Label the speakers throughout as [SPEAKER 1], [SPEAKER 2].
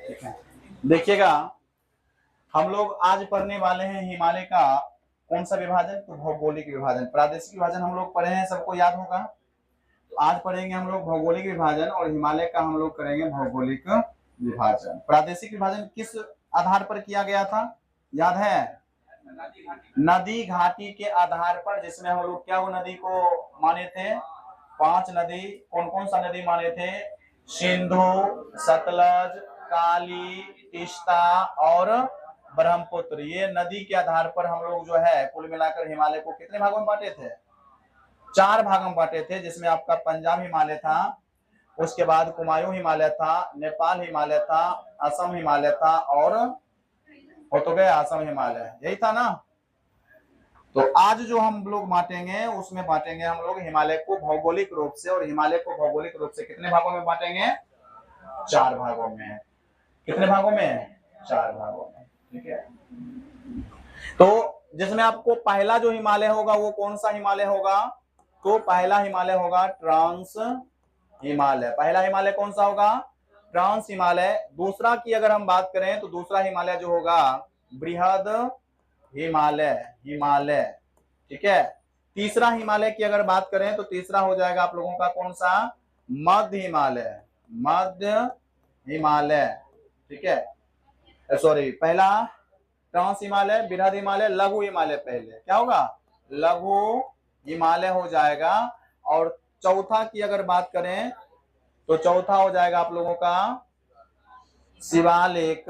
[SPEAKER 1] ठीक है, देखिएगा हम लोग आज पढ़ने वाले हैं हिमालय का कौन सा विभाजन, तो भौगोलिक विभाजन। प्रादेशिक विभाजन हम लोग पढ़े हैं, सबको याद होगा। तो आज पढ़ेंगे हम लोग भौगोलिक विभाजन और हिमालय का हम लोग करेंगे भौगोलिक विभाजन। प्रादेशिक विभाजन किस आधार पर किया गया था, याद है? नदी घाटी के आधार पर, जिसमें हम लोग क्या वो नदी को माने थे, 5 नदी। कौन कौन सा नदी माने थे? सिंधु, सतलज, काली, तीस्ता और ब्रह्मपुत्र। ये नदी के आधार पर हम लोग जो है कुल मिलाकर हिमालय को कितने भागों में बांटे थे? 4 भागों में बांटे थे, जिसमें आपका पंजाब हिमालय था, उसके बाद कुमायूं हिमालय था, नेपाल हिमालय था, असम हिमालय था और हो तो गया असम हिमालय, यही था ना। तो आज जो हम लोग बांटेंगे उसमें बांटेंगे हम लोग हिमालय को भौगोलिक रूप से, और हिमालय को भौगोलिक रूप से कितने भागों में बांटेंगे? 4 भागों में। कितने भागों में? 4 भागों में, ठीक है। तो जिसमें आपको पहला जो हिमालय होगा वो कौन सा हिमालय होगा? तो पहला हिमालय होगा ट्रांस हिमालय। पहला हिमालय कौन सा होगा? ट्रांस हिमालय। दूसरा की अगर हम बात करें तो दूसरा हिमालय जो होगा बृहद हिमालय, हिमालय, ठीक है। तीसरा हिमालय की अगर बात करें तो तीसरा हो जाएगा आप लोगों का कौन सा? मध्य हिमालय, मध्य हिमालय, ठीक है। सॉरी, पहला ट्रांस हिमालय, बृहद हिमालय, लघु हिमालय। पहले क्या होगा? लघु हिमालय हो जाएगा। और चौथा की अगर बात करें तो चौथा हो जाएगा आप लोगों का शिवालिक,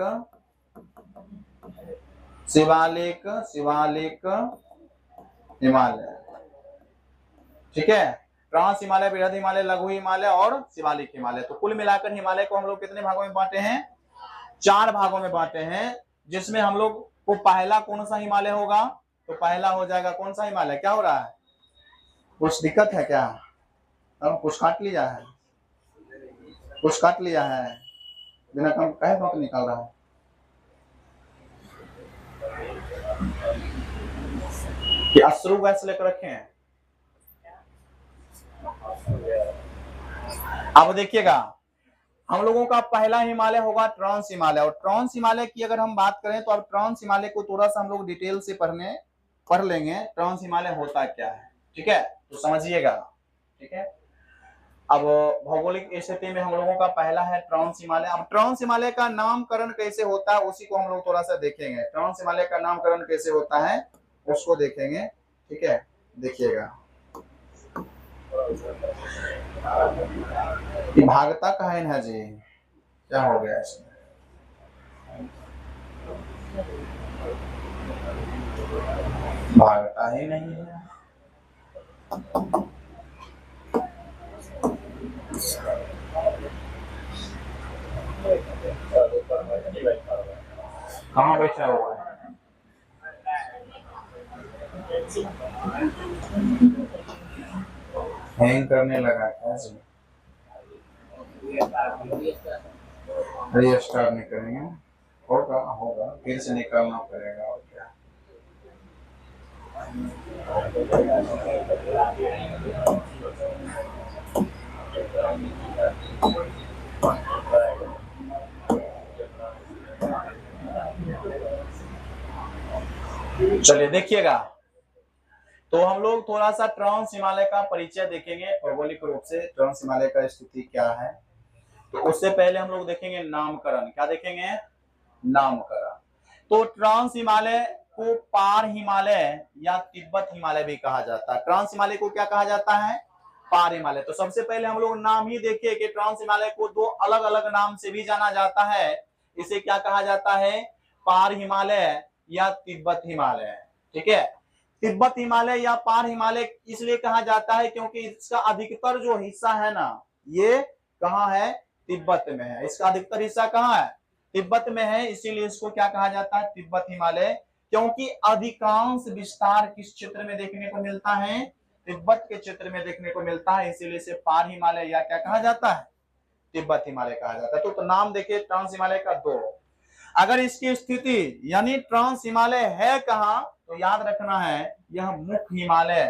[SPEAKER 1] शिवालिक, शिवालिक हिमालय, ठीक है। ट्रांस हिमालय, बृहद हिमालय, लघु हिमालय और शिवालिक हिमालय। तो कुल मिलाकर हिमालय को हम लोग कितने भागों में बांटे हैं? 4 भागों में बांटे हैं, जिसमें हम लोग को पहला कौन सा हिमालय होगा? तो पहला हो जाएगा कौन सा हिमालय? क्या हो रहा है, कुछ दिक्कत है क्या? अब कुछ काट लिया है, कुछ काट लिया है, बिना काम कहे बात निकाल रहा है। कि अश्रु गैस लेकर रखे हैं। अब देखिएगा हम लोगों का पहला हिमालय होगा ट्रांस हिमालय। और ट्रांस हिमालय की अगर हम बात करें तो अब ट्रांस हिमालय को थोड़ा सा हम लोग डिटेल से पढ़ लेंगे, ट्रांस हिमालय होता क्या है, ठीक है। तो समझिएगा, ठीक है। अब भौगोलिक स्थिति में हम लोगों का पहला है ट्रांस हिमालय। अब ट्रांस हिमालय का नामकरण कैसे होता है उसी को हम लोग थोड़ा सा देखेंगे। ट्रांस हिमालय का नामकरण कैसे होता है उसको देखेंगे, ठीक है। देखिएगा भागता कहे है जी, क्या हो गया इसमें? भागता ही नहीं है। कहाँ बैठा हुआ है? हैंग करने लगा क्या जी? रीस्टार्ट नहीं करेंगे, होगा होगा, फिर से निकालना पड़ेगा और क्या। चलिए देखिएगा, तो हम लोग थोड़ा सा ट्रांस हिमालय का परिचय देखेंगे भौगोलिक रूप से, ट्रांस हिमालय का स्थिति क्या है। तो उससे पहले हम लोग देखेंगे नामकरण। क्या देखेंगे? नामकरण। तो ट्रांस हिमालय को पार हिमालय या तिब्बत हिमालय भी कहा जाता है। ट्रांस हिमालय को क्या कहा जाता है? पार हिमालय। तो सबसे पहले हम लोग नाम ही देखिए कि ट्रांस हिमालय को 2 अलग अलग नाम से भी जाना जाता है। इसे क्या कहा जाता है? पार हिमालय या तिब्बत हिमालय, ठीक है। तिब्बत हिमालय या पार हिमालय इसलिए कहा जाता है क्योंकि इसका अधिकतर जो हिस्सा है ना, ये कहाँ है? तिब्बत में है। इसका अधिकतर हिस्सा कहाँ है? तिब्बत में है, इसीलिए इसको क्या कहा जाता है? तिब्बत हिमालय। क्योंकि अधिकांश विस्तार किस क्षेत्र में देखने को मिलता है? तिब्बत के क्षेत्र में देखने को मिलता है, इसीलिए इसे पार हिमालय या क्या कहा जाता है? तिब्बत हिमालय कहा जाता है। तो नाम देखिए ट्रांस हिमालय का 2। अगर इसकी स्थिति यानी ट्रांस हिमालय है कहां, तो याद रखना है यह मुख्य हिमालय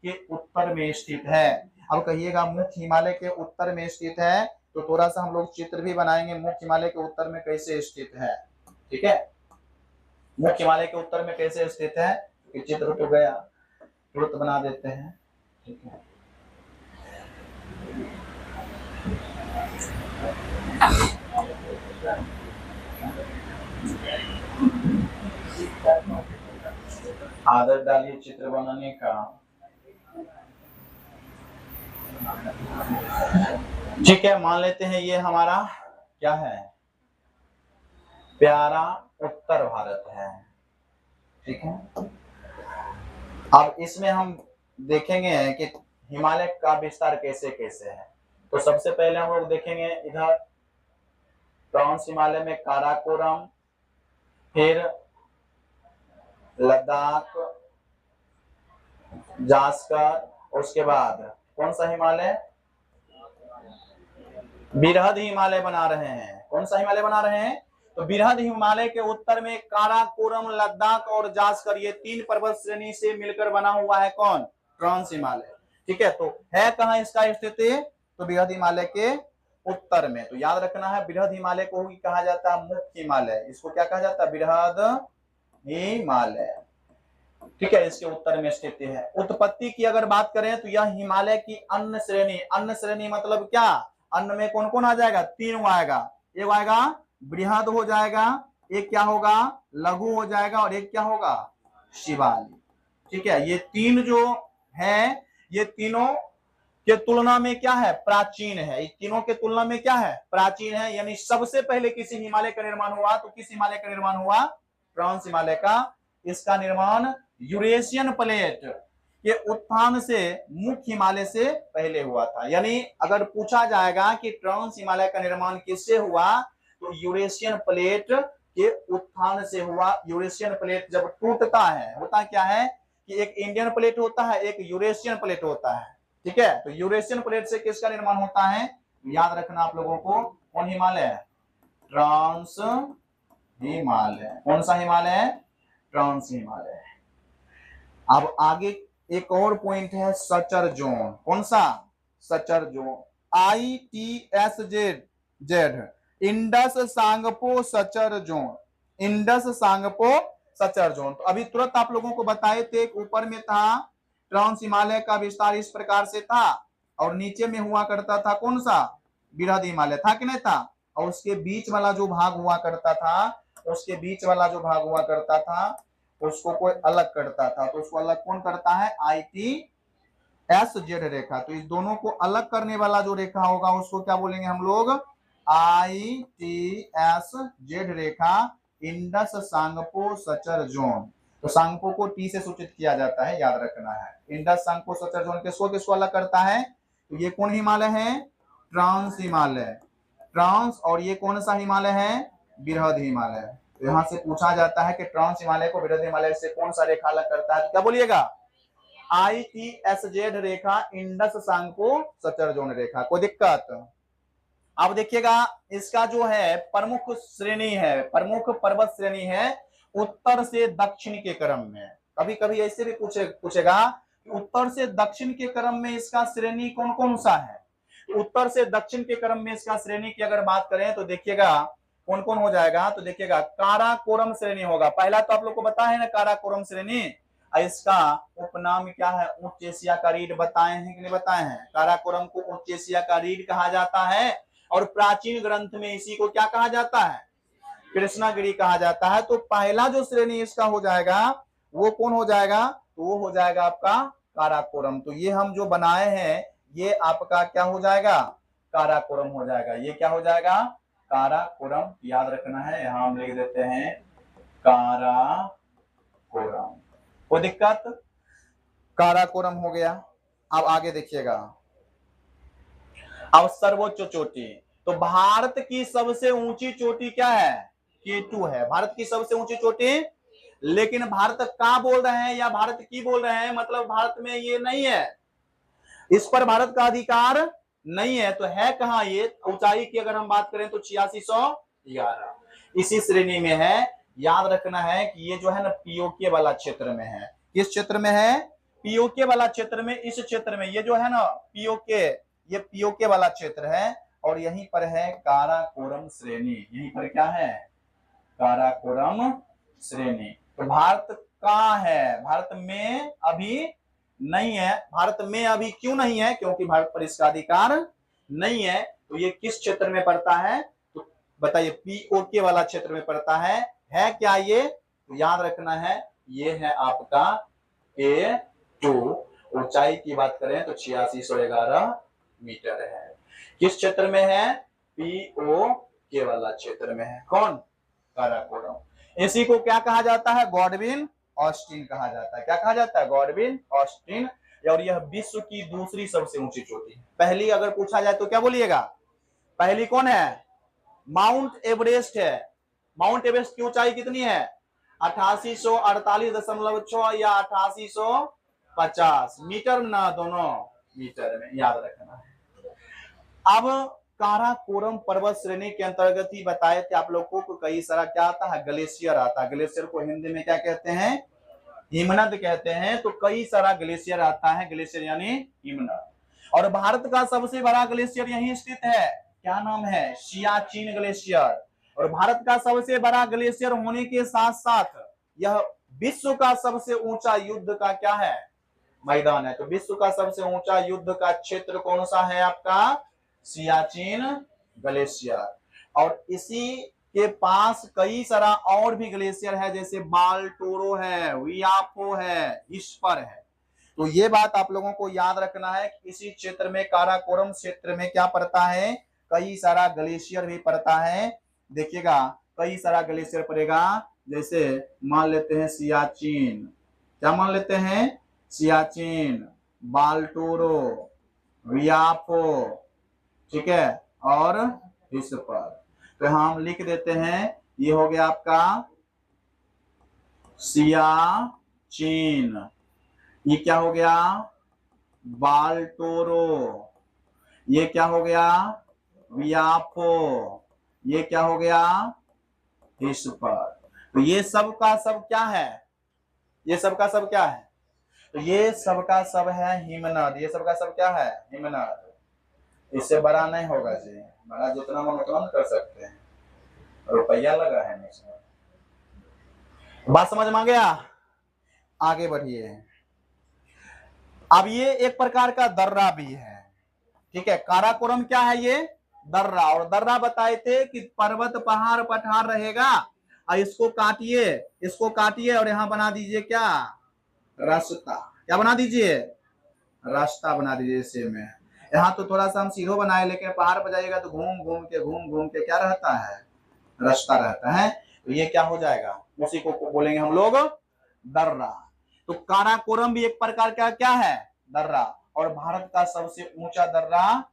[SPEAKER 1] के उत्तर में स्थित है। अब कहिएगा मुख्य हिमालय के उत्तर में स्थित है, तो थोड़ा सा हम लोग चित्र भी बनाएंगे मुख्य हिमालय के उत्तर में कैसे स्थित है। ठीक है, मुख्य हिमालय के उत्तर में कैसे स्थित है, कि चित्र तो गया, तुरंत बना देते हैं। ठीक है, आदत डालिए चित्र बनाने का। ठीक है, मान लेते हैं ये हमारा क्या है, प्यारा उत्तर भारत है। ठीक है, अब इसमें हम देखेंगे कि हिमालय का विस्तार कैसे कैसे है। तो सबसे पहले हम लोग देखेंगे इधर ट्रांस हिमालय में काराकोरम, फिर लद्दाख, जास्कर, उसके बाद कौन सा हिमालय, बृहद हिमालय बना रहे हैं। कौन सा हिमालय बना रहे हैं, तो बृहद हिमालय के उत्तर में काराकोरम, लद्दाख और जास्कर, ये 3 पर्वत श्रेणी से मिलकर बना हुआ है कौन, ट्रांस हिमालय। ठीक है, तो है कहां इसका स्थिति, तो बृहद हिमालय के उत्तर में। तो याद रखना है, बृहद हिमालय को ही कहा जाता है मुख्य हिमालय, इसको क्या कहा जाता है, बृहद हिमालय। ठीक है, इसके उत्तर में स्थित है। उत्पत्ति की अगर बात करें तो यह हिमालय की अन्य श्रेणी, अन्य श्रेणी मतलब क्या, अन्न में कौन कौन आ जाएगा, 3 आएगा, एक आएगा बृहद हो जाएगा, एक क्या होगा लघु हो जाएगा, और एक क्या होगा शिवालिक। ठीक है, ये 3 जो है, ये तीनों के तुलना में क्या है, प्राचीन है। इन तीनों के तुलना में क्या है, प्राचीन है। यानी सबसे पहले किसी हिमालय का निर्माण हुआ तो किस हिमालय का निर्माण हुआ, ट्रांस हिमालय का। इसका निर्माण यूरेशियन प्लेट के उत्थान से मुख्य हिमालय से पहले हुआ था। यानी अगर पूछा जाएगा कि ट्रांस हिमालय का निर्माण किससे हुआ, तो यूरेशियन प्लेट के उत्थान से हुआ। यूरेशियन प्लेट जब टूटता है, होता क्या है कि एक इंडियन प्लेट होता है, एक यूरेशियन प्लेट होता है। ठीक है, तो यूरेशियन प्लेट से किसका निर्माण होता है, याद रखना आप लोगों को, कौन हिमालय है, ट्रांस हिमालय। कौन सा हिमालय है, ट्रांस हिमालय। अब आगे एक और पॉइंट है सचर जोन। कौन सा, suture zone, ITSZ, Indus Tsangpo suture zone, Indus Tsangpo suture zone. तो अभी तुरंत आप लोगों को बताए थे, ऊपर में था ट्रांस हिमालय का विस्तार इस प्रकार से था, और नीचे में हुआ करता था कौन सा, बृहद हिमालय, था कि नहीं था। और उसके बीच वाला जो भाग हुआ करता था, उसके बीच वाला जो भाग हुआ करता था, उसको कोई अलग करता था, तो उसको अलग कौन करता है, ITSZ रेखा। तो इस दोनों को अलग करने वाला जो रेखा होगा उसको क्या बोलेंगे हम लोग, ITSZ रेखा, इंडस सांगपो सचर जोन। तो सांगपो को T से सूचित किया जाता है, याद रखना है। इंडस सांगपो सचर जोन किसको किसको अलग करता है, तो ये कौन हिमालय है, ट्रांस हिमालय, ट्रांस, और ये कौन सा हिमालय है, बृहद हिमालय। तो यहां से पूछा जाता है कि ट्रांस हिमालय को बृहद हिमालय से कौन सा रेखा अलग करता है, तो क्या बोलिएगा, ITSZ रेखा, इंडस सांगपो सचर जोन रेखा। कोई दिक्कत। अब देखिएगा, इसका जो है प्रमुख श्रेणी है, प्रमुख पर्वत श्रेणी है उत्तर से दक्षिण के क्रम में। कभी कभी ऐसे भी पूछेगा उत्तर से दक्षिण के क्रम में इसका श्रेणी कौन कौन सा है। उत्तर से दक्षिण के क्रम में इसका श्रेणी की अगर बात करें तो देखिएगा कौन कौन हो जाएगा, तो देखिएगा काराकोरम श्रेणी होगा। पहला तो आप लोग को पता है ना काराकोरम श्रेणी, इसका उपनाम क्या है, उच्च एशिया का रीढ़, बताए हैं कि नहीं बताए हैं। काराकोरम को उच्च एशिया का रीढ़ कहा जाता है, और प्राचीन ग्रंथ में इसी को क्या कहा जाता है, कृष्णागिरी कहा जाता है। तो पहला जो श्रेणी इसका हो जाएगा वो कौन हो जाएगा, तो वो हो जाएगा आपका काराकोरम। तो ये हम जो बनाए हैं ये आपका क्या हो जाएगा, काराकोरम हो जाएगा। ये क्या हो जाएगा, काराकोरम। याद रखना है, यहां हम लिख देते हैं काराकोरम। कोई दिक्कत, काराकोरम हो गया। अब आगे देखिएगा, अब सर्वोच्च चोटी। तो भारत की सबसे ऊंची चोटी क्या है, K2 है, भारत की सबसे ऊंची चोटी। लेकिन भारत का बोल रहे हैं या भारत की बोल रहे हैं, मतलब भारत में ये नहीं है, इस पर भारत का अधिकार नहीं है। तो है कहां ये, ऊंचाई की अगर हम बात करें तो 8611 इसी श्रेणी में है। याद रखना है कि ये जो है ना पीओके वाला क्षेत्र में है। किस क्षेत्र में है, पीओके वाला क्षेत्र में। इस क्षेत्र में ये जो है ना पीओके, ये पीओके वाला क्षेत्र है, और यहीं पर है काराकोरम श्रेणी। यहीं पर क्या है? काराकोरम श्रेणी। तो भारत कहाँ है? भारत में अभी नहीं है। भारत में अभी क्यों नहीं है? क्योंकि भारत पर इसका अधिकार नहीं है। तो ये किस क्षेत्र में पड़ता है? तो बताइए, पीओके वाला क्षेत्र में पड़ता है क्या ये? तो याद रखना है, ये है आपका A2। ऊंचाई की बात करें तो 8611 मीटर है। किस क्षेत्र में है? पीओके वाला क्षेत्र में है। कौन? काराकोरम। इसी को क्या कहा जाता है? गॉडविन ऑस्टिन कहा जाता है। क्या कहा जाता है? Godwin Austen. और यह विश्व की दूसरी सबसे ऊंची चोटी है। पहली अगर पूछा जाए तो क्या बोलिएगा? पहली कौन है? माउंट एवरेस्ट है। माउंट एवरेस्ट की ऊंचाई कितनी है? 8848.6 या 8850 मीटर ना, दोनों मीटर में, याद रखना है। अब काराकोरम पर्वत श्रेणी के अंतर्गत ही बताए थे आप लोगों को कई सारा क्या आता है? ग्लेशियर आता है। ग्लेशियर को हिंदी में क्या कहते हैं? हिमनद कहते हैं। तो कई सारा ग्लेशियर आता है। ग्लेशियर यानी हिमनद। और भारत का सबसे बड़ा ग्लेशियर यहीं स्थित है। क्या नाम है? सियाचिन ग्लेशियर। और भारत का सबसे बड़ा ग्लेशियर होने के साथ साथ यह विश्व का सबसे ऊंचा युद्ध का क्या है? मैदान है। तो विश्व का सबसे ऊंचा युद्ध का क्षेत्र कौन सा है आपका? सियाचिन ग्लेशियर। और इसी के पास कई सारा और भी ग्लेशियर है, जैसे बाल्टोरो है, वियापो है, इस्पर है। तो ये बात आप लोगों को याद रखना है कि इसी क्षेत्र में, काराकोरम क्षेत्र में क्या पड़ता है? कई सारा ग्लेशियर भी पड़ता है। देखिएगा, कई सारा ग्लेशियर पड़ेगा। जैसे मान लेते हैं सियाचिन। क्या मान लेते हैं? सियाचिन, बाल्टोरो, वियापो, ठीक है, और इस्पर। तो हम लिख देते हैं, ये हो गया आपका सियाचिन। ये क्या हो गया? बाल्टोरो। ये क्या हो गया? वियापो। ये क्या हो गया? इस्पर। तो ये सब का सब क्या है? ये सब का सब क्या है? तो ये सब का सब है हिमनद। ये सब का सब क्या है? हिमनद। इससे बड़ा नहीं होगा जी। बड़ा जितना मन उतना कर सकते हैं। रुपया लगा है इसमें। बात समझ में आ गया? आगे बढ़िए। अब ये एक प्रकार का दर्रा भी है, ठीक है। काराकोरम क्या है? ये दर्रा। और दर्रा बताए थे कि पर्वत पहाड़ पठार रहेगा, और इसको काटिए, इसको काटिए और यहां बना दीजिए क्या? रास्ता। क्या बना दीजिए? रास्ता बना दीजिए। इसे में यहाँ तो थोड़ा सा हम सीधो बनाए, लेकिन पहाड़ पर जाइएगा तो घूम घूम के क्या रहता है? रास्ता रहता है। तो ये क्या हो जाएगा? उसी को बोलेंगे हम लोग दर्रा। तो काराकोरम भी एक प्रकार का क्या है? दर्रा। और भारत का सबसे ऊंचा दर्रा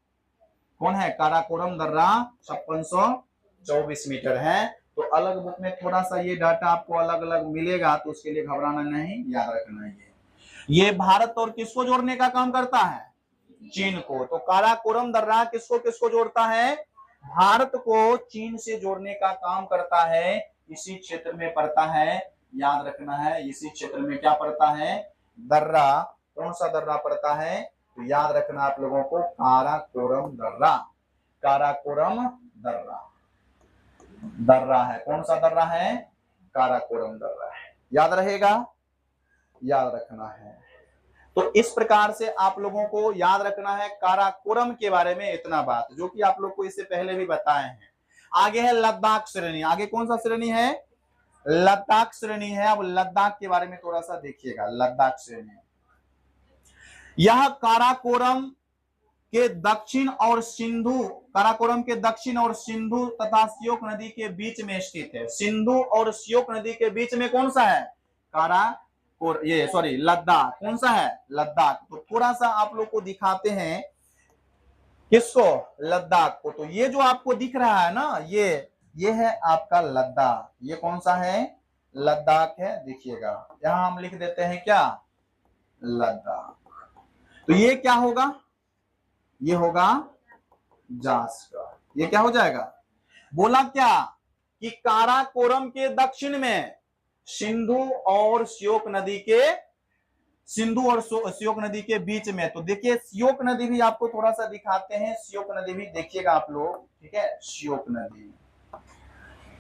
[SPEAKER 1] कौन है? काराकोरम दर्रा 5624 मीटर है। तो अलग बुक में थोड़ा सा ये डाटा आपको अलग अलग मिलेगा, तो उसके लिए घबराना नहीं, याद रखना है। ये भारत और किसको जोड़ने का काम करता है? चीन को। तो काराकोरम दर्रा किसको किसको जोड़ता है? भारत को चीन से जोड़ने का काम करता है। इसी क्षेत्र में पड़ता है, याद रखना है। इसी क्षेत्र में क्या पड़ता है? दर्रा। कौन सा दर्रा पड़ता है? तो याद रखना आप लोगों को, काराकोरम दर्रा। काराकोरम दर्रा दर्रा है। कौन सा दर्रा है? काराकोरम दर्रा है। याद रहेगा? याद रखना है। तो इस प्रकार से आप लोगों को याद रखना है काराकोरम के बारे में इतना बात, जो कि आप लोग को इससे पहले भी बताए हैं। आगे है लद्दाख श्रेणी। आगे कौन सा श्रेणी है? लद्दाख श्रेणी है। अब लद्दाख के बारे में थोड़ा सा देखिएगा। लद्दाख श्रेणी यह काराकोरम के दक्षिण और सिंधु, काराकोरम के दक्षिण और सिंधु तथा श्योक नदी के बीच में स्थित है। सिंधु और श्योक नदी के बीच में कौन सा है? लद्दाख। कौन सा है? लद्दाख। तो थोड़ा सा आप लोग को दिखाते हैं, किसको? लद्दाख को। तो ये जो आपको दिख रहा है ना, ये है आपका लद्दाख। ये कौन सा है? लद्दाख है। देखिएगा, यहां हम लिख देते हैं क्या? लद्दाख। तो ये क्या होगा? ये होगा जास्कर। ये क्या हो जाएगा? बोला क्या कि काराकोरम के दक्षिण में सिंधु और श्योक नदी के सिंधु और श्योक नदी के बीच में। तो देखिए श्योक नदी भी आपको थोड़ा सा दिखाते हैं, श्योक नदी भी देखिएगा आप लोग, ठीक है। श्योक नदी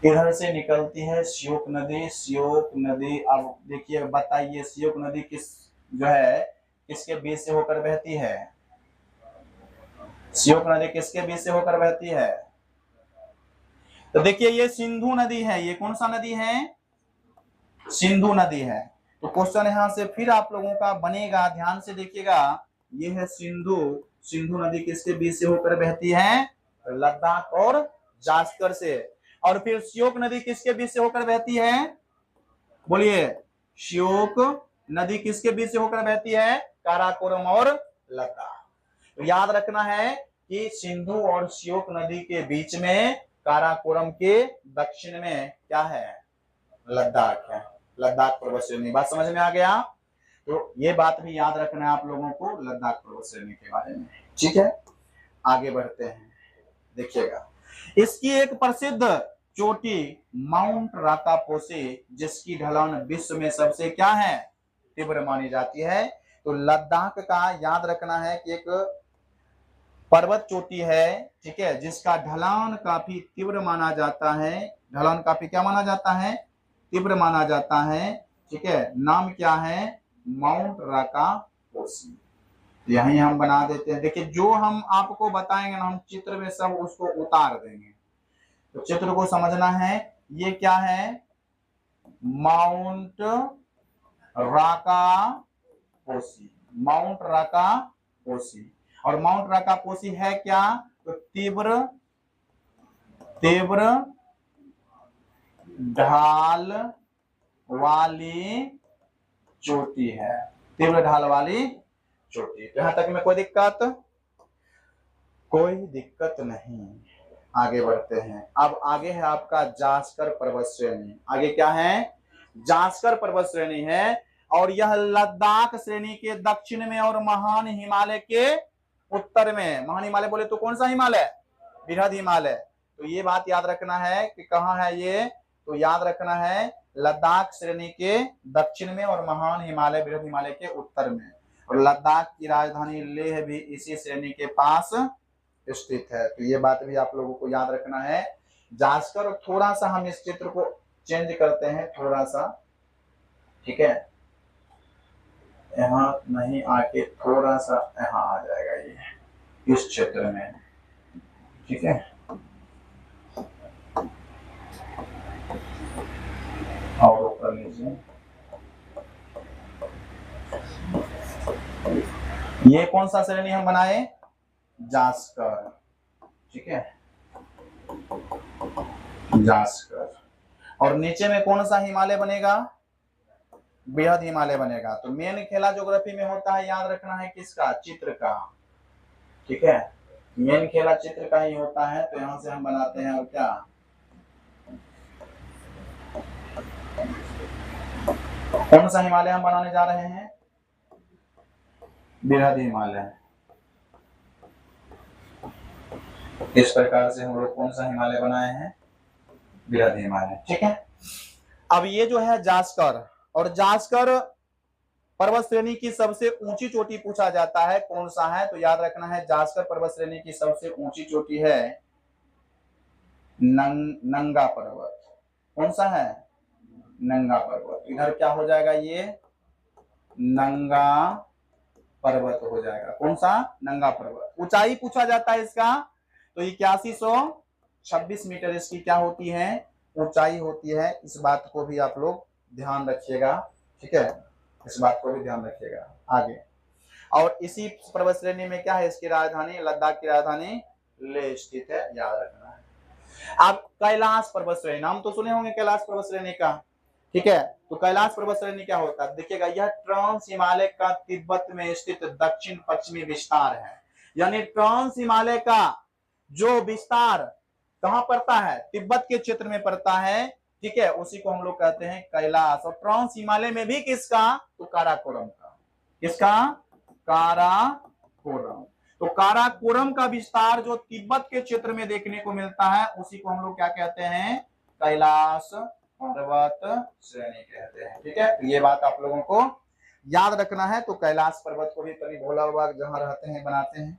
[SPEAKER 1] इधर से निकलती है, श्योक नदी, श्योक नदी। अब देखिए बताइए श्योक नदी किस जो है किसके बीच से होकर बहती है? श्योक नदी किसके बीच से होकर बहती है? तो देखिए ये सिंधु नदी है। ये कौन सा नदी है? सिंधु नदी है। तो क्वेश्चन यहां से फिर आप लोगों का बनेगा, ध्यान से देखिएगा। ये है सिंधु, सिंधु नदी किसके बीच से होकर बहती है? लद्दाख और जास्कर से। और फिर श्योक नदी किसके बीच से होकर बहती है? बोलिए, श्योक नदी किसके बीच से होकर बहती है? काराकोरम और लद्दाख। तो याद रखना है कि सिंधु और श्योक नदी के बीच में काराकोरम के दक्षिण में क्या है? लद्दाख है, लद्दाख पर्वत श्रेणी। बात समझ में आ गया? तो ये बात भी याद रखना है आप लोगों को लद्दाख पर्वत श्रेणी के बारे में, ठीक है। आगे बढ़ते हैं, देखिएगा इसकी एक प्रसिद्ध चोटी माउंट राकापोसे, जिसकी ढलान विश्व में सबसे क्या है? तीव्र मानी जाती है। तो लद्दाख का याद रखना है कि एक पर्वत चोटी है, ठीक है, जिसका ढलान काफी तीव्र माना जाता है। ढलान काफी क्या माना जाता है? तीव्र माना जाता है, ठीक है। नाम क्या है? माउंट राकापोसी। यही हम बना देते हैं। देखिए जो हम आपको बताएंगे ना, हम चित्र में सब उसको उतार देंगे। तो चित्र को समझना है। ये क्या है? Mount Rakaposhi, mount Rakaposhi. और माउंट राकापोसी है क्या? तो तीव्र तीव्र ढाल वाली चोटी है, तीव्र ढाल वाली चोटी। यहां तक में कोई दिक्कत? कोई दिक्कत नहीं। आगे बढ़ते हैं। अब आगे है आपका जास्कर पर्वत श्रेणी। आगे क्या है? जास्कर पर्वत श्रेणी है। और यह लद्दाख श्रेणी के दक्षिण में और महान हिमालय के उत्तर में। महान हिमालय बोले तो कौन सा हिमालय? बृहद हिमालय। तो ये बात याद रखना है कि कहाँ है ये? तो याद रखना है लद्दाख श्रेणी के दक्षिण में और महान हिमालय बृहद हिमालय के उत्तर में। और लद्दाख की राजधानी लेह भी इसी श्रेणी के पास स्थित है। तो ये बात भी आप लोगों को याद रखना है। जास्कर थोड़ा सा हम इस चित्र को चेंज करते हैं थोड़ा सा, ठीक है। यहाँ नहीं आके थोड़ा सा यहाँ आ जाएगा ये इस क्षेत्र में, ठीक है। और ऊपर नीचे ये कौन सा श्रेणी हम बनाए? जास्कर, ठीक है, जास्कर। और नीचे में कौन सा हिमालय बनेगा? बृहद हिमालय बनेगा। तो मेन खेला ज्योग्राफी में होता है, याद रखना है किसका? चित्र का, ठीक है। मेन खेला चित्र का ही होता है। तो यहां से हम बनाते हैं और क्या? कौन सा हिमालय हम बनाने जा रहे हैं? बृहद हिमालय। इस प्रकार से हम लोग कौन सा हिमालय बनाए हैं? बृहद हिमालय, ठीक है। अब ये जो है जास्कर, और जास्कर पर्वत श्रेणी की सबसे ऊंची चोटी पूछा जाता है, कौन सा है? तो याद रखना है जास्कर पर्वत श्रेणी की सबसे ऊंची चोटी है नंगा पर्वत। कौन सा है? नंगा पर्वत। इधर क्या हो जाएगा? ये नंगा पर्वत हो जाएगा। कौन सा? नंगा पर्वत। ऊंचाई पूछा जाता है इसका, तो 8126 मीटर इसकी क्या होती है? ऊंचाई होती है। इस बात को भी आप लोग ध्यान रखिएगा, ठीक है, इस बात को भी ध्यान रखिएगा। आगे, और इसी पर्वत श्रेणी में क्या है? इसकी राजधानी, लद्दाख की राजधानी लेह स्थित है, याद रखना है। अब कैलाश पर्वत श्रेणी, नाम तो सुने होंगे कैलाश पर्वत श्रेणी का, ठीक है। तो कैलाश पर्वत श्रेणी क्या होता है? देखिएगा, यह ट्रांस हिमालय का तिब्बत में स्थित दक्षिण पश्चिमी विस्तार है। यानी ट्रांस हिमालय का जो विस्तार कहां पड़ता है? तिब्बत के क्षेत्र में पड़ता है, ठीक है। उसी को हम लोग कहते हैं कैलाश। और ट्रांस हिमालय में भी किसका? तो काराकोरम का। किसका? काराकोरम। तो काराकोरम का विस्तार जो तिब्बत के क्षेत्र में देखने को मिलता है, उसी को हम लोग क्या कहते हैं? कैलाश पर्वत श्रेणी कहते हैं, ठीक है। ये बात आप लोगों को याद रखना है तो कैलाश पर्वत को भी कभी भोला बाबा जहां रहते हैं बनाते हैं,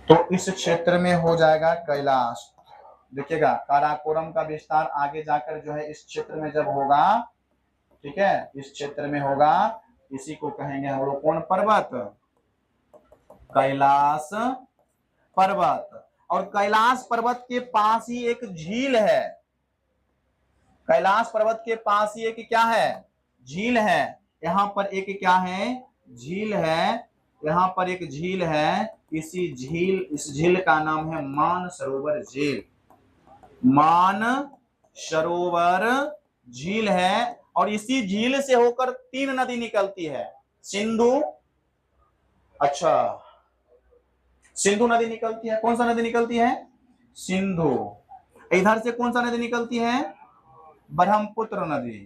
[SPEAKER 1] तो इस क्षेत्र में हो जाएगा कैलाश। देखिएगा काराकोरम का विस्तार आगे जाकर जो है इस क्षेत्र में जब होगा, ठीक है, इस क्षेत्र में होगा, इसी को कहेंगे हम लोग कौन पर्वत, कैलाश पर्वत। और कैलाश पर्वत के पास ही एक झील है, कैलाश पर्वत के पास ही एक क्या है, झील है। यहाँ पर एक क्या है, झील है, यहाँ पर एक झील है। इस झील का नाम है मान सरोवर झील, मान सरोवर झील है। और इसी झील से होकर 3 नदी निकलती है, सिंधु, अच्छा सिंधु नदी निकलती है। कौन सा नदी निकलती है, सिंधु। इधर से कौन सा नदी निकलती है, ब्रह्मपुत्र नदी,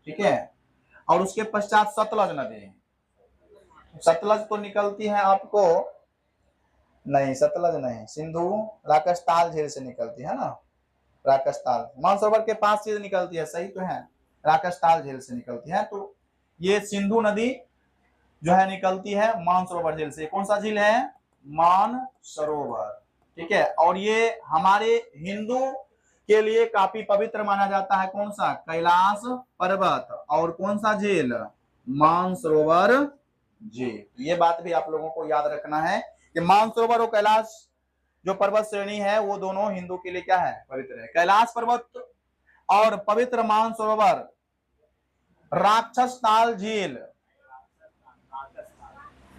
[SPEAKER 1] ठीक है। और उसके पश्चात सतलज नदी, सतलज तो निकलती है आपको, नहीं सतलज नहीं, सिंधु राकसताल झील से निकलती है ना, राकसताल मानसरोवर के पास से निकलती है, सही तो है, राकसताल झील से निकलती है। तो ये सिंधु नदी जो है निकलती है मानसरोवर झील से। कौन सा झील है, मानसरोवर, ठीक है। और ये हमारे हिंदू के लिए काफी पवित्र माना जाता है, कौन सा, कैलाश पर्वत, और कौन सा झील, मानसरोवर झील। ये बात भी आप लोगों को याद रखना है कि मानसरोवर और कैलाश जो पर्वत श्रेणी है वो दोनों हिंदू के लिए क्या है, पवित्र है। कैलाश पर्वत और पवित्र मानसरोवर, राक्षस ताल झील,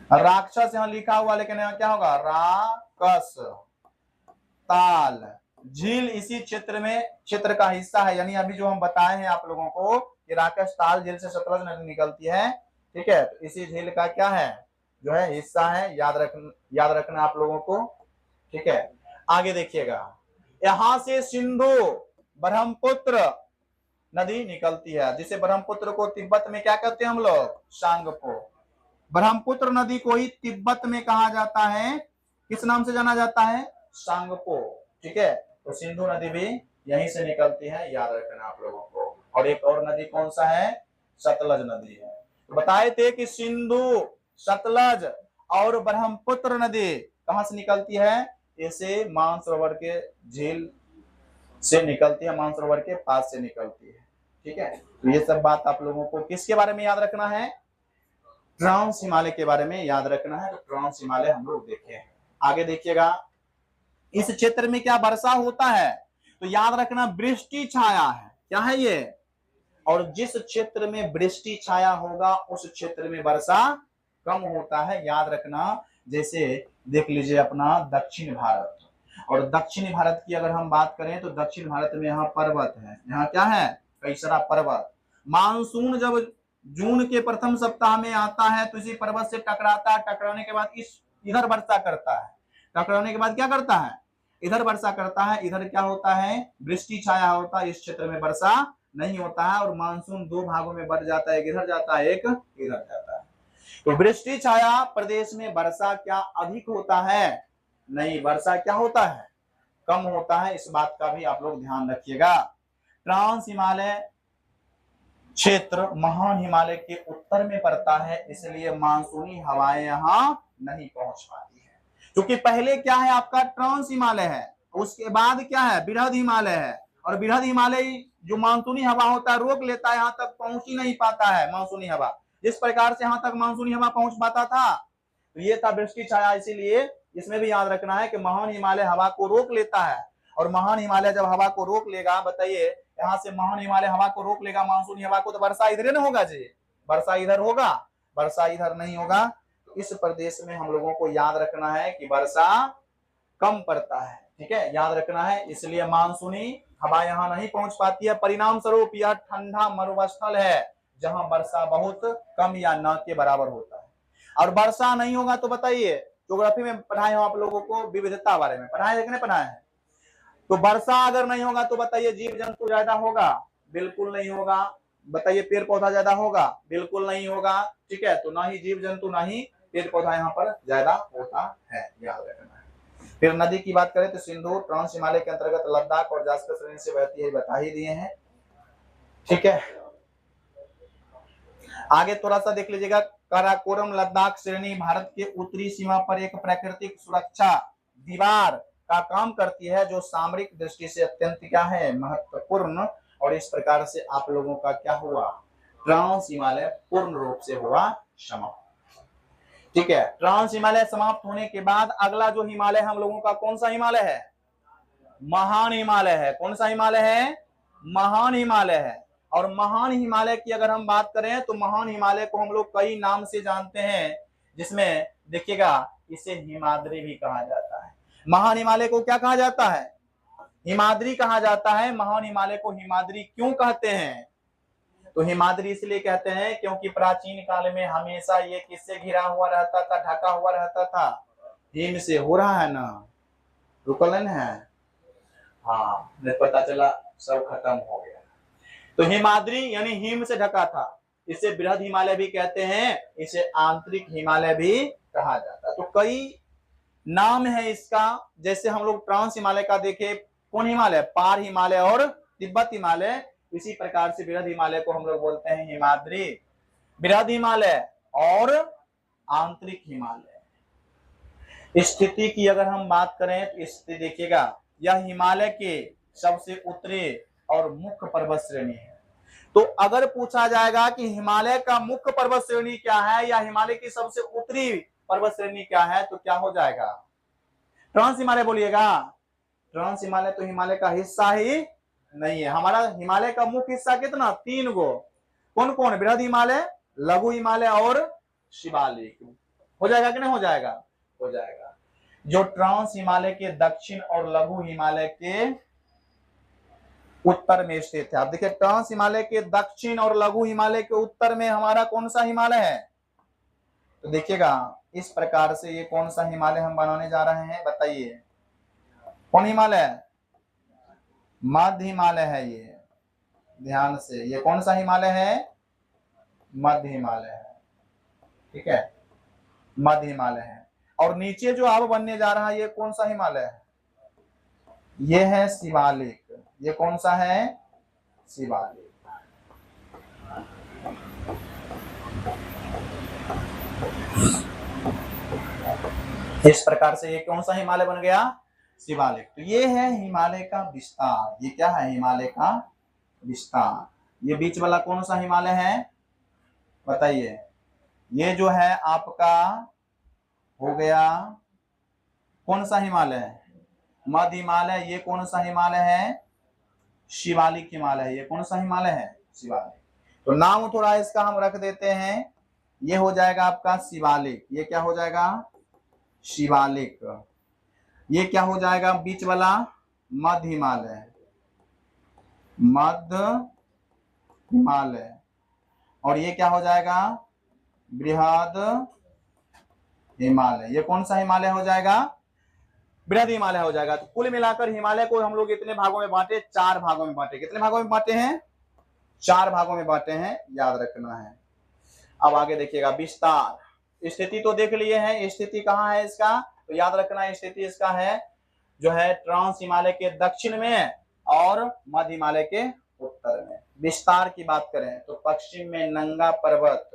[SPEAKER 1] राक्षस यहां लिखा हुआ लेकिन यहाँ क्या होगा, राकस ताल झील इसी क्षेत्र में, क्षेत्र का हिस्सा है। यानी अभी जो हम बताए हैं आप लोगों को कि राकस ताल झील से सतलज नदी निकलती है, ठीक है। तो इसी झील का क्या है, जो है हिस्सा है, याद रखना आप लोगों को, ठीक है। आगे देखिएगा, यहां से सिंधु ब्रह्मपुत्र नदी निकलती है, जिसे ब्रह्मपुत्र को तिब्बत में क्या कहते हैं हम लोग, सांगपो। ब्रह्मपुत्र नदी को ही तिब्बत में कहा जाता है, किस नाम से जाना जाता है, सांगपो, ठीक है। तो सिंधु नदी भी यहीं से निकलती है, याद रखना आप लोगों को। और एक और नदी कौन सा है, सतलज नदी है। तो बताए थे कि सिंधु, सतलज और ब्रह्मपुत्र नदी कहां से निकलती है, ऐसे मानसरोवर के झील से निकलती है, मानसरोवर के पास से निकलती है, ठीक है। तो ये सब बात आप लोगों को किसके बारे में याद रखना है, ट्रांस हिमालय के बारे में याद रखना है। तो ट्रांस हिमालय हम लोग देखे। आगे देखिएगा, इस क्षेत्र में क्या वर्षा होता है, तो याद रखना वृष्टि छाया है, क्या है ये, और जिस क्षेत्र में वृष्टि छाया होगा उस क्षेत्र में वर्षा कम होता है, याद रखना। जैसे देख लीजिए अपना दक्षिण भारत, और दक्षिण भारत की अगर हम बात करें तो दक्षिण भारत में यहाँ पर्वत है, यहाँ क्या है, कई सारा पर्वत। मानसून जब जून के प्रथम सप्ताह में आता है तो इसी पर्वत से टकराता है, टकराने के बाद इधर वर्षा करता है, टकराने के बाद क्या करता है, इधर वर्षा करता है। इधर क्या होता है, वृष्टि छाया होता है, इस क्षेत्र में वर्षा नहीं होता है, और मानसून 2 भागों में बढ़ जाता है, एक इधर जाता है, एक इधर जाता है। तो वृष्टि छाया प्रदेश में वर्षा क्या अधिक होता है, नहीं, वर्षा क्या होता है, कम होता है। इस बात का भी आप लोग ध्यान रखिएगा। ट्रांस हिमालय क्षेत्र महान हिमालय के उत्तर में पड़ता है, इसलिए मानसूनी हवाएं यहां नहीं पहुंच पाती है। क्योंकि पहले क्या है आपका, ट्रांस हिमालय है, उसके बाद क्या है, बृहद हिमालय है, और बृहद हिमालय जो मानसूनी हवा होता है रोक लेता है, यहाँ तक पहुंच ही नहीं पाता है मानसूनी हवा। जिस प्रकार से यहाँ तक मानसूनी हवा पहुंच पाता था, तो ये था वृष्टि छाया। इसीलिए इसमें भी याद रखना है कि महान हिमालय हवा को रोक लेता है, और महान हिमालय जब हवा को रोक लेगा, बताइए यहाँ से महान हिमालय हवा को रोक लेगा मानसूनी हवा को, तो वर्षा इधर न होगा जी, वर्षा इधर होगा, वर्षा इधर नहीं होगा। तो इस प्रदेश में हम लोगों को याद रखना है कि वर्षा कम पड़ता है, ठीक है, याद रखना है। इसलिए मानसूनी हवा यहाँ नहीं पहुंच पाती है। परिणाम स्वरूप यह ठंडा मरुस्थल है, जहां वर्षा बहुत कम या न के बराबर होता है। और वर्षा नहीं होगा तो बताइए, ज्योग्राफी में पढ़ाए हो आप लोगों को, विविधता बारे में पढ़ाए है, पढ़ाए है। तो वर्षा अगर नहीं होगा तो बताइए जीव जंतु ज्यादा होगा, बिल्कुल नहीं होगा। बताइए पेड़ पौधा ज्यादा होगा, बिल्कुल नहीं होगा, ठीक है। तो ना ही जीव जंतु ना ही पेड़ पौधा यहाँ पर ज्यादा होता है, याद रखना है। फिर नदी की बात करें तो सिंधु ट्रांस हिमालय के अंतर्गत लद्दाख और जास्कर श्रेणी से बहती है, बता ही दिए हैं, ठीक है। आगे थोड़ा सा देख लीजिएगा, काराकोरम लद्दाख श्रेणी भारत के उत्तरी सीमा पर एक प्राकृतिक सुरक्षा दीवार का काम करती है, जो सामरिक दृष्टि से अत्यंत क्या है, महत्वपूर्ण। और इस प्रकार से आप लोगों का क्या हुआ, ट्रांस हिमालय पूर्ण रूप से हुआ समाप्त। ठीक है, ट्रांस हिमालय समाप्त होने के बाद अगला जो हिमालय हम लोगों का कौन सा हिमालय है, महान हिमालय है। कौन सा हिमालय है, महान हिमालय है। और महान हिमालय की अगर हम बात करें तो महान हिमालय को हम लोग कई नाम से जानते हैं, जिसमें देखिएगा इसे हिमाद्री भी कहा जाता है। महान हिमालय को क्या कहा जाता है, हिमाद्री कहा जाता है। महान हिमालय को हिमाद्री क्यों कहते हैं, तो हिमाद्री इसलिए कहते हैं क्योंकि प्राचीन काल में हमेशा ये किससे घिरा हुआ रहता था, ढका हुआ रहता था, हिम से। हो रहा है ना, रुकलन है, हाँ पता चला सब खत्म हो गया। तो हिमाद्री यानी हिम से ढका था, इसे बृहद हिमालय भी कहते हैं, इसे आंतरिक हिमालय भी कहा जाता है। तो कई नाम है इसका, जैसे हम लोग ट्रांस हिमालय का देखे, कौन हिमालय, पार हिमालय और तिब्बत हिमालय। इसी प्रकार से बृहद हिमालय को हम लोग बोलते हैं हिमाद्री, बृहद हिमालय और आंतरिक हिमालय। स्थिति की अगर हम बात करें तो स्थिति देखिएगा, यह हिमालय के सबसे उत्तरी और मुख्य पर्वत श्रेणी है। तो अगर पूछा जाएगा कि हिमालय का मुख्य पर्वत श्रेणी क्या है या हिमालय की सबसे उत्तरी पर्वत श्रेणी क्या है, तो क्या हो जाएगा, ट्रांस हिमालय बोलिएगा। ट्रांस हिमालय तो हिमालय का हिस्सा ही नहीं है। हमारा हिमालय का मुख्य हिस्सा कितना, 3 गो, कौन कौन, बृहद हिमालय, लघु हिमालय और शिवालिक। हो जाएगा कि नहीं हो जाएगा, हो जाएगा। जो ट्रांस हिमालय के दक्षिण और लघु हिमालय के उत्तर में स्थित है। आप देखिए, ट्रांस हिमालय के दक्षिण और लघु हिमालय के उत्तर में हमारा कौन सा हिमालय है, तो देखिएगा इस प्रकार से ये कौन सा हिमालय हम बनाने जा रहे हैं, बताइए कौन हिमालय, मध्य हिमालय है ये, ध्यान से, ये कौन सा हिमालय है, मध्य हिमालय है। ठीक है, मध्य हिमालय है। और नीचे जो अब बनने जा रहा है ये कौन सा हिमालय है, ये है शिवालिक। ये कौन सा है, शिवालिक। इस प्रकार से ये कौन सा हिमालय बन गया, शिवालिक। तो ये है हिमालय का विस्तार। ये क्या है, हिमालय का विस्तार। ये बीच वाला कौन सा हिमालय है, बताइए। ये जो है आपका हो गया कौन सा हिमालय, मध्य हिमालय। ये कौन सा हिमालय है, शिवालिक हिमालय। ये कौन सा हिमालय है, शिवालिक। तो नाम थोड़ा इसका हम रख देते हैं, ये हो जाएगा आपका शिवालिक। ये क्या हो जाएगा, शिवालिक। ये क्या हो जाएगा बीच वाला, मध्य हिमालय, मध्य हिमालय। और ये क्या हो जाएगा, बृहद हिमालय। ये कौन सा हिमालय हो जाएगा, बृहद हिमालय हो जाएगा। तो कुल मिलाकर हिमालय को हम लोग इतने भागों में बांटे, 4 भागों में बांटे। कितने भागों में बांटे हैं, 4 भागों में बांटे हैं, याद रखना है। अब आगे देखिएगा, विस्तार। स्थिति तो देख लिए हैं, स्थिति कहाँ है इसका, तो याद रखना स्थिति इसका है जो है ट्रांस हिमालय के दक्षिण में और मध्य हिमालय के उत्तर में। विस्तार की बात करें तो पश्चिम में नंगा पर्वत,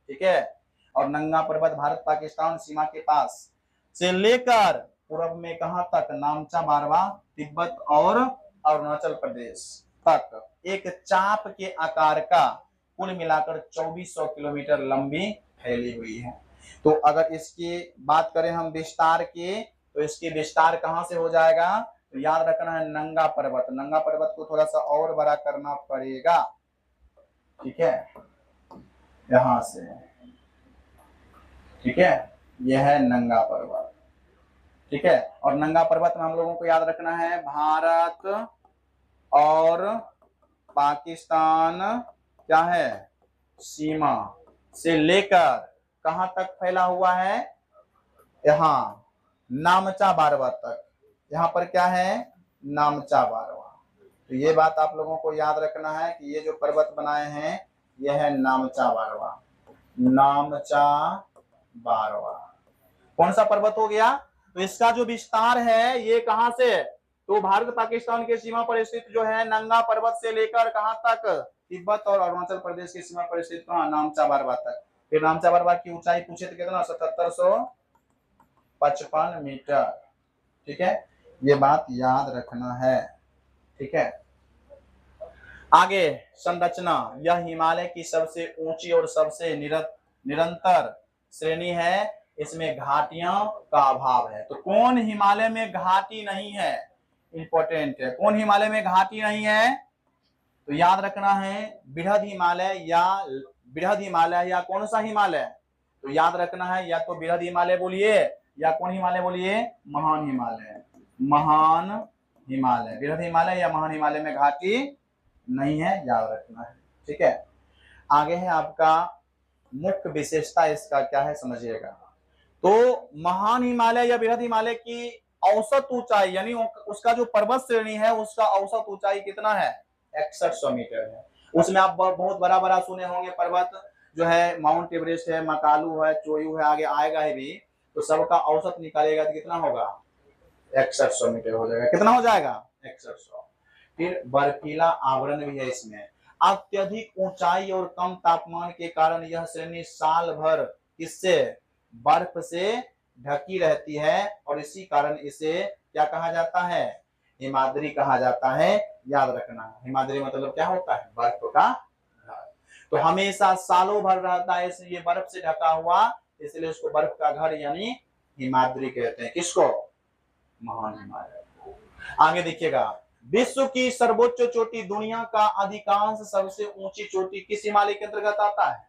[SPEAKER 1] ठीक है, और नंगा पर्वत भारत पाकिस्तान सीमा के पास से लेकर पूर्व में कहां तक, नामचा बारवा, तिब्बत और अरुणाचल प्रदेश तक एक चाप के आकार का कुल मिलाकर 2400 किलोमीटर लंबी फैली हुई है। तो अगर इसकी बात करें हम विस्तार की, तो इसकी विस्तार कहां से हो जाएगा, तो याद रखना है नंगा पर्वत। नंगा पर्वत को थोड़ा सा और बड़ा करना पड़ेगा, ठीक है, यहां से, ठीक है, यह है नंगा पर्वत, ठीक है। और नंगा पर्वत में हम लोगों को याद रखना है भारत और पाकिस्तान क्या है, सीमा से लेकर कहां तक फैला हुआ है, यहाँ नामचा बारवा तक। यहाँ पर क्या है, नामचा बारवा। तो ये बात आप लोगों को याद रखना है कि ये जो पर्वत बनाए हैं यह है नामचा बारवा, नामचा बारवा। कौन सा पर्वत हो गया, तो इसका जो विस्तार है ये कहां से, तो भारत पाकिस्तान के सीमा पर स्थित जो है नंगा पर्वत से लेकर कहां तक, तिब्बत और अरुणाचल प्रदेश की सीमा पर स्थित कहां, नामचा बरवा तक। फिर नामचा बरवा की ऊंचाई पूछे तो कितना, 7755 मीटर। ठीक है, ये बात याद रखना है। ठीक है, आगे संरचना, यह हिमालय की सबसे ऊंची और सबसे निरंतर श्रेणी है, इसमें घाटियों का अभाव है। तो कौन हिमालय में घाटी नहीं है, इंपॉर्टेंट है, कौन हिमालय में घाटी नहीं है, तो याद रखना है बृहद हिमालय या कौन सा हिमालय, तो याद रखना है या तो बृहद हिमालय बोलिए या कौन हिमालय बोलिए, महान हिमालय। महान हिमालय, बृहद हिमालय या महान हिमालय में घाटी नहीं है, याद रखना है। ठीक है, आगे है आपका मुख्य विशेषता इसका क्या है समझिएगा। तो महान हिमालय या बृहद हिमालय की औसत ऊंचाई यानी उसका जो पर्वत श्रेणी है उसका औसत ऊंचाई कितना है, 6100 मीटर है। उसमें आप बहुत बड़ा बड़ा सुने होंगे पर्वत, जो है माउंट एवरेस्ट है, मकालू है, चोयू है, आगे आएगा है भी, तो सबका औसत निकालेगा तो कितना होगा, 6100 मीटर हो जाएगा। कितना हो जाएगा, 6100। फिर बर्फीला आवरण भी है इसमें। अत्यधिक ऊंचाई और कम तापमान के कारण यह श्रेणी साल भर इससे बर्फ से ढकी रहती है और इसी कारण इसे क्या कहा जाता है, हिमाद्री कहा जाता है। याद रखना, हिमाद्री मतलब क्या होता है, बर्फ का घर। तो हमेशा सालों भर रहता है इसलिए बर्फ से ढका हुआ, इसलिए उसको बर्फ का घर यानी हिमाद्री कहते हैं। किसको, महान हिमालय। आगे देखिएगा, विश्व की सर्वोच्च चोटी, दुनिया का अधिकांश सबसे ऊंची चोटी किस हिमालय के अंतर्गत आता है,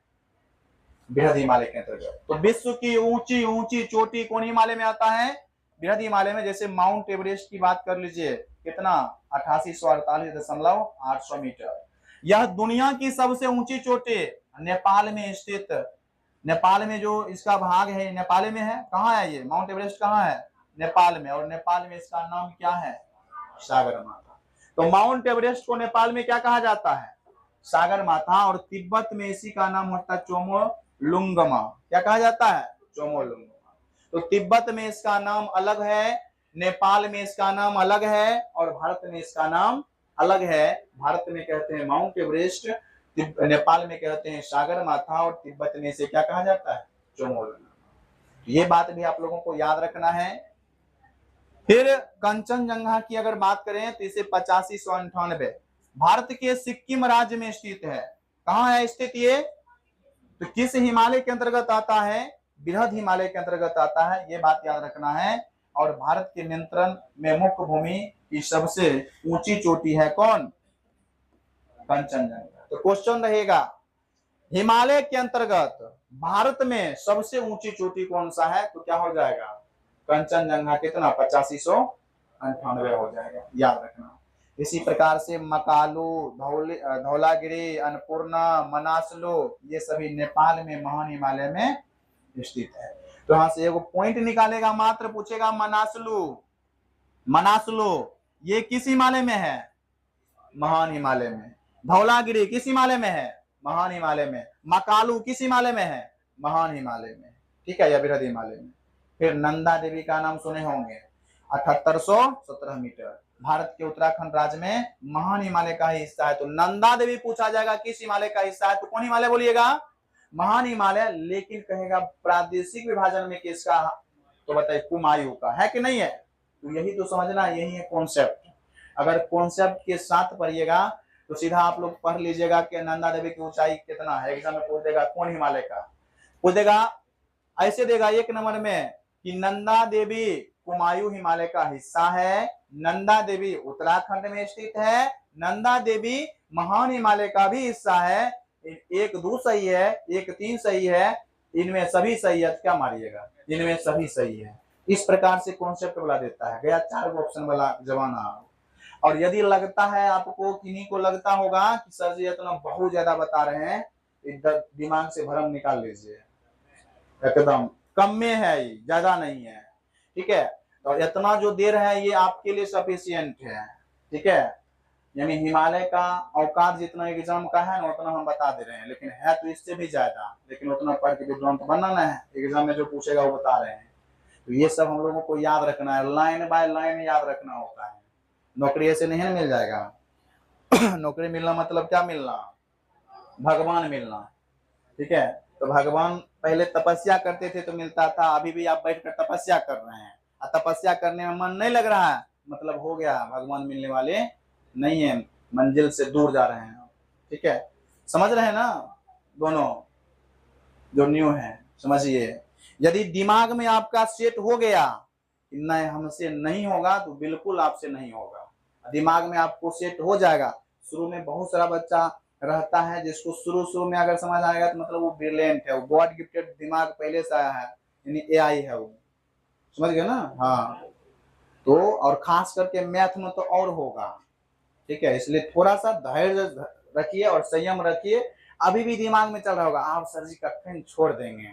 [SPEAKER 1] बृहद हिमालय के अंतर्गत। तो विश्व की ऊंची ऊंची चोटी कौन हिमालय में आता है, बृहद हिमालय में। जैसे माउंट एवरेस्ट की बात कर लीजिए, कितना, 8848.800 मीटर। यह दुनिया की सबसे ऊंची चोटी नेपाल में स्थित, नेपाल में जो इसका भाग है नेपाल में है। कहाँ है ये माउंट एवरेस्ट, कहाँ है, नेपाल में। और नेपाल में इसका नाम क्या है, सागर माथा। तो माउंट एवरेस्ट को नेपाल में क्या कहा जाता है, सागर माथा। और तिब्बत में इसी का नाम होता है चोमोलुंगमा। क्या कहा जाता है, चोमोलुंगमा। तो तिब्बत में इसका नाम अलग है, नेपाल में इसका नाम अलग है और भारत में इसका नाम अलग है। भारत में कहते हैं माउंट एवरेस्ट, नेपाल में कहते हैं सागर माथा और तिब्बत में इसे क्या कहा जाता है, चोमोलुंगमा। ये बात भी आप लोगों को याद रखना है। फिर कंचनजंगा की अगर बात करें तो इसे 8598 भारत के सिक्किम राज्य में स्थित है। कहाँ है स्थित ये, तो किस हिमालय के अंतर्गत आता है, बृहद हिमालय के अंतर्गत आता है, ये बात याद रखना है। और भारत के नियंत्रण में मुख्य भूमि की सबसे ऊंची चोटी है कौन, कंचनजंगा। तो क्वेश्चन रहेगा, हिमालय के अंतर्गत भारत में सबसे ऊंची चोटी कौन सा है, तो क्या हो जाएगा, कंचनजंगा। कितना, 8598 हो जाएगा, याद रखना। इसी प्रकार से मकालू, धौलागिरी, अन्नपूर्णा, मनासलू, ये सभी नेपाल में महान हिमालय में स्थित है। तो यहां से एगो पॉइंट निकालेगा, मात्र पूछेगा मनासलू, मनासलू ये किस हिमालय में है, महान हिमालय में। धौलागिरी किस हिमालय में है, महान हिमालय में। मकालू किस हिमालय में है, महान हिमालय में। ठीक है, या बृहद हिमालय में। फिर नंदा देवी का नाम सुने होंगे, 7817 मीटर, भारत के उत्तराखंड राज्य में महान हिमालय का ही हिस्सा है। तो नंदा देवी पूछा जाएगा किस हिमालय का हिस्सा है, तो कौन हिमालय बोलिएगा, महान हिमालय। लेकिन कहेगा प्रादेशिक विभाजन में किसका, तो बताइए कुमायूं का है कि नहीं है। तो यही तो समझना, यही है कॉन्सेप्ट। अगर कॉन्सेप्ट के साथ पढ़िएगा तो सीधा आप लोग पढ़ लीजिएगा कि नंदा देवी की ऊंचाई कितना है। एग्जाम में पूछ देगा कौन हिमालय का, पूछ देगा ऐसे देगा 1 नंबर में कि नंदा देवी कुमायूं हिमालय का हिस्सा है, नंदा देवी उत्तराखंड में स्थित है, नंदा देवी महान हिमालय का भी हिस्सा है। 1 2 सही है, 1 3 सही है, इनमें सभी सही है, क्या मारिएगा, इनमें सभी सही है। इस प्रकार से कॉन्सेप्ट वाला देता है, गया 4 ऑप्शन वाला जमाना। और यदि लगता है आपको, किन्हीं को लगता होगा कि सर जी इतना बहुत ज्यादा बता रहे हैं, इधर दिमाग से भरम निकाल लीजिए, एकदम कम में है, ज्यादा नहीं है। ठीक है, और इतना जो दे रहे हैं ये आपके लिए सफिशियंट है। ठीक है, यानी हिमालय का औकात जितना एग्जाम का है ना उतना हम बता दे रहे हैं, लेकिन है तो इससे भी ज्यादा, लेकिन उतना पढ़ के विद्वान तो बनना है, एग्जाम में जो पूछेगा वो बता रहे हैं। तो ये सब हम लोगों को याद रखना है, लाइन बाय लाइन याद रखना होता है। नौकरी ऐसे नहीं मिल जाएगा। नौकरी मिलना मतलब क्या मिलना? भगवान मिलना। ठीक है, तो भगवान पहले तपस्या करते थे तो मिलता था, अभी भी आप बैठकर तपस्या कर रहे हैं और तपस्या करने में मन नहीं लग रहा है, मतलब हो गया, भगवान मिलने वाले नहीं है, मंजिल से दूर जा रहे हैं। ठीक है, समझ रहे हैं ना? दोनों जो न्यू है समझिए। यदि दिमाग में आपका सेट हो गया कि नहीं हमसे नहीं होगा, तो बिल्कुल आपसे नहीं होगा। दिमाग में आपको सेट हो जाएगा। शुरू में बहुत सारा बच्चा रहता है जिसको शुरू में अगर समझ आएगा तो मतलब वो ब्रिलियंट है, वो गॉड गिफ्टेड दिमाग पहले से आया है, यानी एआई है वो, समझ गए ना? हाँ, तो और खास करके मैथ में तो और होगा। ठीक है, इसलिए थोड़ा सा धैर्य रखिए और संयम रखिए। अभी भी दिमाग में चल रहा होगा आप सर जी कखन छोड़ देंगे,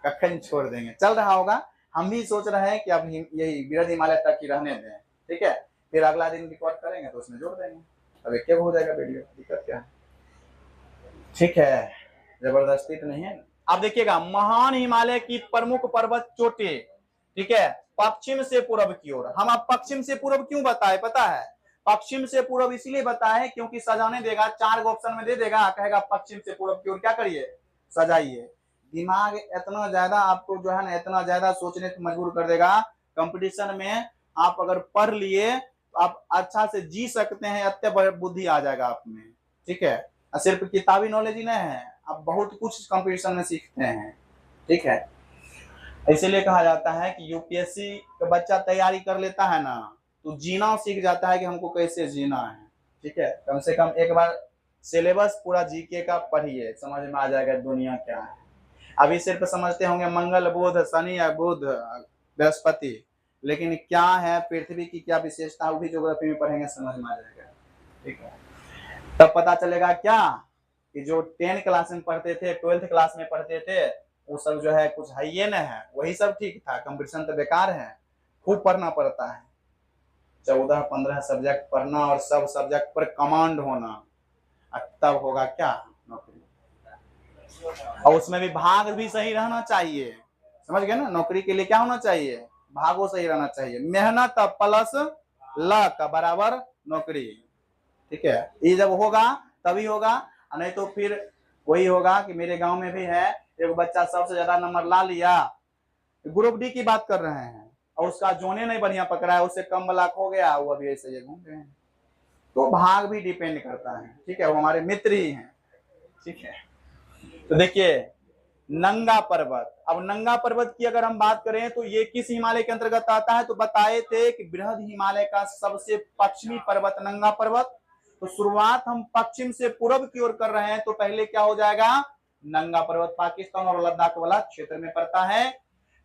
[SPEAKER 1] कखन छोड़ देंगे, चल रहा होगा। हम भी सोच रहे हैं कि अब यही वृहद हिमालय तक ही रहने दें। ठीक है, फिर अगला दिन रिकॉर्ड करेंगे तो उसमें जोड़ देंगे, अब एक हो जाएगा वीडियो, दिक्कत क्या है? ठीक है, जबरदस्ती तो नहीं है। अब देखिएगा, महान हिमालय की प्रमुख पर्वत चोटी, ठीक है, पश्चिम से पूर्व की ओर। हम आप पश्चिम से पूर्व क्यों बताए पता है? पश्चिम से पूर्व इसलिए बताए क्योंकि सजाने देगा, 4 ऑप्शन में दे देगा, कहेगा पश्चिम से पूर्व की ओर क्या करिए, सजाइए। दिमाग इतना ज्यादा आपको जो है ना, इतना ज्यादा सोचने को मजबूर कर देगा। कंपटीशन में आप अगर पढ़ लिए तो आप अच्छा से जी सकते हैं, अत्य बुद्धि आ जाएगा आप में। ठीक है, सिर्फ किताबी नॉलेज ही नहीं है, आप बहुत कुछ कंपटीशन में सीखते हैं। ठीक है, इसीलिए कहा जाता है कि यूपीएससी का बच्चा तैयारी कर लेता है ना, तो जीना सीख जाता है कि हमको कैसे जीना है। ठीक है, कम से कम एक बार सिलेबस पूरा जीके का पढ़िए, समझ में आ जाएगा दुनिया क्या है। अभी सिर्फ समझते होंगे मंगल बुध शनि या बुध बृहस्पति, लेकिन क्या है पृथ्वी की क्या विशेषता, वो भी ज्योग्राफी में पढ़ेंगे, समझ में आ जाएगा। ठीक है, तब पता चलेगा क्या कि जो 10 क्लास में पढ़ते थे, 12th क्लास में पढ़ते थे, वो सब जो है कुछ है ये न है, वही सब ठीक था। कंपटीशन तो बेकार है, खूब पढ़ना पड़ता है, 14-15 सब्जेक्ट पढ़ना और सब सब्जेक्ट पर कमांड होना, तब होगा क्या नौकरी। और उसमें भी भाग भी सही रहना चाहिए, समझ गए ना? नौकरी के लिए क्या होना चाहिए, भागो सही रहना चाहिए, मेहनत प्लस लक बराबर नौकरी। ठीक है, ये जब होगा तभी होगा, नहीं तो फिर वही होगा कि मेरे गांव में भी है एक बच्चा सबसे ज्यादा नंबर ला लिया, ग्रुप डी की बात कर रहे हैं, और उसका जोने नहीं बढ़िया पकड़ा है, उससे कम ब्लॉक हो गया, वो अभी ऐसे ही घूम रहे हैं। तो भाग भी डिपेंड करता है। ठीक है, वो हमारे मित्र ही हैं। ठीक है, तो देखिए नंगा पर्वत। अब नंगा पर्वत की अगर हम बात करें तो ये किस हिमालय के अंतर्गत आता है? तो बताए थे कि बृहद हिमालय का सबसे पश्चिमी पर्वत नंगा पर्वत। तो शुरुआत हम पश्चिम से पूर्व की ओर कर रहे हैं, तो पहले क्या हो जाएगा, नंगा पर्वत पाकिस्तान और लद्दाख वाला क्षेत्र में पड़ता है।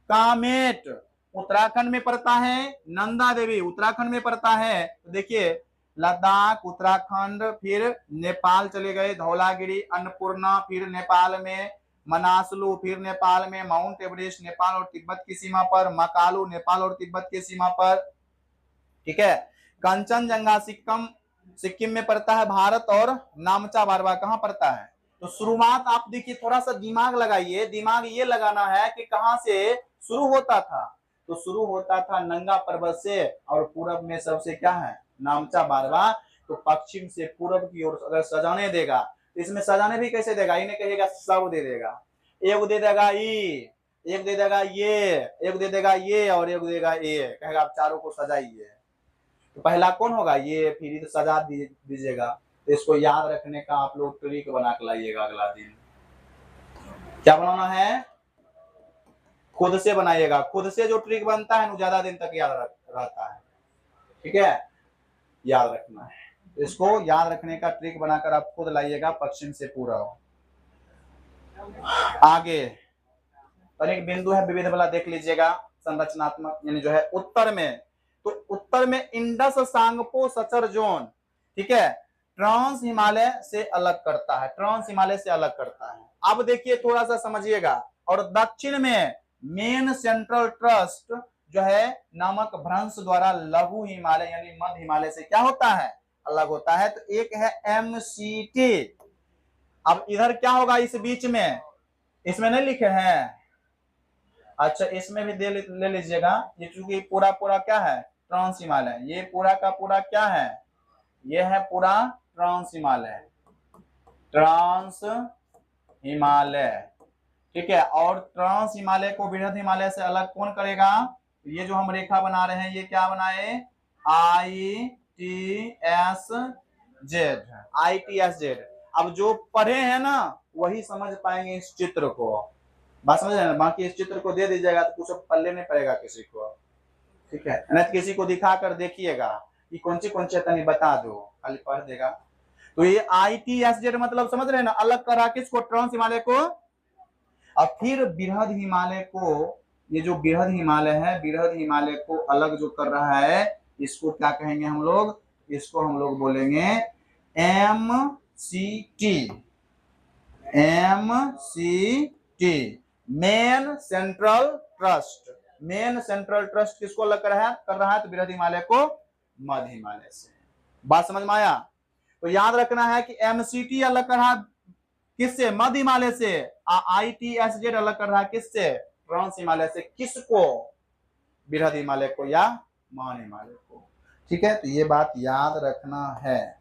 [SPEAKER 1] कामेट उत्तराखंड में पड़ता है, नंदा देवी उत्तराखंड में पड़ता है। तो देखिए लद्दाख, उत्तराखंड, फिर नेपाल चले गए, धौलागिरी, अन्नपूर्णा, फिर नेपाल में मनासलू, फिर नेपाल में माउंट एवरेस्ट, नेपाल और तिब्बत की सीमा पर, मकालू नेपाल और तिब्बत की सीमा पर। ठीक है, कंचनजंगा सिक्किम में पड़ता है भारत, और नामचा बारवा कहां पड़ता है? तो शुरुआत आप देखिए, थोड़ा सा दिमाग लगाइए, दिमाग ये लगाना है कि कहां से शुरू होता था। तो शुरू होता था नंगा पर्वत से, और पूरब में सबसे क्या है, नामचा बारवा। तो पश्चिम से पूरब की ओर अगर सजाने देगा, तो इसमें सजाने भी कैसे देगा, इन्हें कहिएगा सब दे देगा, एक दे देगा ई, एक दे देगा ये, एक दे देगा ये, और एक देगा ये, कहेगा आप चारों को सजाइए। तो पहला कौन होगा, ये, फिर तो सजा दीजिएगा। तो इसको याद रखने का आप लोग ट्रिक बना के लाइएगा अगला दिन। क्या बनाना है, खुद से बनाइएगा, खुद से जो ट्रिक बनता है वो ज्यादा दिन तक याद रहता है। ठीक है, याद रखना है, इसको याद रखने का ट्रिक बनाकर आप खुद लाइएगा पश्चिम से पूर्व। आगे अनेक बिंदु है विविध वाला, देख लीजिएगा संरचनात्मक, यानी जो है उत्तर में, तो उत्तर में इंडस सांगपो सचर जोन, ठीक है, ट्रांस हिमालय से अलग करता है, ट्रांस हिमालय से अलग करता है। अब देखिए थोड़ा सा समझिएगा, और दक्षिण में मेन सेंट्रल ट्रस्ट जो है नामक भ्रंश द्वारा लघु हिमालय यानी मध्य हिमालय से क्या होता है, अलग होता है। तो एक है MCT। अब इधर क्या होगा, इस बीच में, इसमें नहीं लिखे हैं, अच्छा इसमें भी ले लीजिएगा, ये चूंकि पूरा पूरा क्या है, ट्रांस हिमालय, ये पूरा का पूरा क्या है, ये है पूरा ट्रांस हिमालय, ट्रांस हिमालय, ठीक है। और ट्रांस हिमालय को बृहद हिमालय से अलग कौन करेगा, ये जो हम रेखा बना रहे हैं ये क्या बनाए, ITSZ, ITSZ। अब जो पढ़े हैं ना वही समझ पाएंगे इस चित्र को, बात समझ रहे हैं, बाकी इस चित्र को दे दीजिएगा तो कुछ पल्ले नहीं पड़ेगा किसी को, ठीक है। नहीं किसी को दिखा कर देखिएगा कि कौन सी तनी बता दो, खाली पढ़ देगा। तो ये ITSZ मतलब समझ रहे हैं ना, अलग करा किसको, ट्रांस हिमालय को। अब फिर बृहद हिमालय को, ये जो बृहद हिमालय है, बृहद हिमालय को अलग जो कर रहा है इसको क्या कहेंगे हम लोग, इसको हम लोग बोलेंगे MCT, MCT, main central trust. Main central trust किसको अलग कर रहा है, तो बृहद हिमालय को मध्य हिमालय से। बात समझ में आया। तो याद रखना है कि MCT अलग कर रहा है किससे, मध्य हिमालय से। ITSZ अलग कर रहा है किससे, ट्रांस हिमालय से। किसको, बृहद हिमालय को या महान हिमालय को, ठीक है। तो ये बात याद रखना है,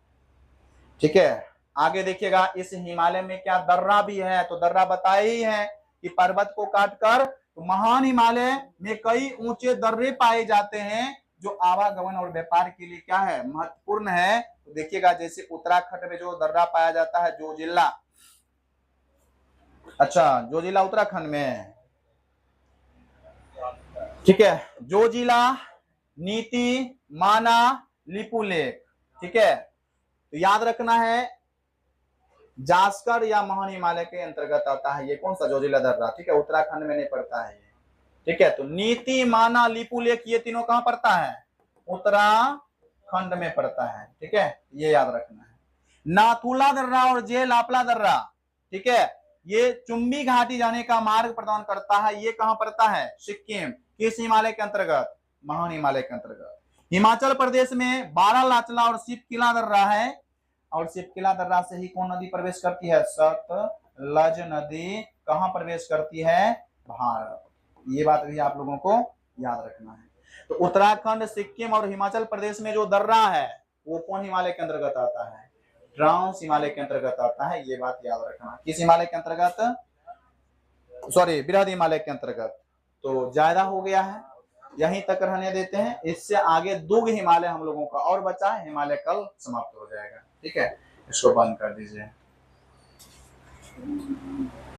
[SPEAKER 1] ठीक है। आगे देखिएगा, इस हिमालय में क्या दर्रा भी है, तो दर्रा बताए ही है कि पर्वत को काटकर, तो महान हिमालय में कई ऊंचे दर्रे पाए जाते हैं जो आवागमन और व्यापार के लिए क्या है, महत्वपूर्ण है। तो देखिएगा जैसे उत्तराखंड में जो दर्रा पाया जाता है, जो जिला, अच्छा जो जिला उत्तराखंड में है, ठीक है, जो जिला, नीति, माना, लिपुलेख, ठीक है। तो याद रखना है जास्कर या महान हिमालय के अंतर्गत आता है ये कौन सा, जोजिला दर्रा, ठीक है, उत्तराखंड में नहीं पड़ता है ये, ठीक है। तो नीति, माना, लिपुलेख ये तीनों कहां पड़ता है, उत्तराखंड में पड़ता है, ठीक है, ये याद रखना है। नाथुला दर्रा और जे लापला दर्रा, ठीक है, ये चुंबी घाटी जाने का मार्ग प्रदान करता है, ये कहां पड़ता है, सिक्किम, किस हिमालय के अंतर्गत, महान हिमालय के अंतर्गत। हिमाचल प्रदेश में बारालाचला और सिपकिला दर्रा है, और सिपकिला दर्रा से ही कौन नदी प्रवेश करती है, सतलज नदी कहां प्रवेश करती है, भारत। ये बात भी आप लोगों को याद रखना है। तो उत्तराखंड, सिक्किम और हिमाचल प्रदेश में जो दर्रा है वो कौन हिमालय के अंतर्गत आता है, ट्रांस हिमालय के अंतर्गत आता है, ये बात याद रखना। किस हिमालय के अंतर्गत, सॉरी बृहद हिमालय के अंतर्गत। तो ज्यादा हो गया है, यहीं तक रहने देते हैं, इससे आगे दुग हिमालय हम लोगों का और बचा है, हिमालय कल समाप्त हो जाएगा, ठीक है। इसको बंद कर दीजिए।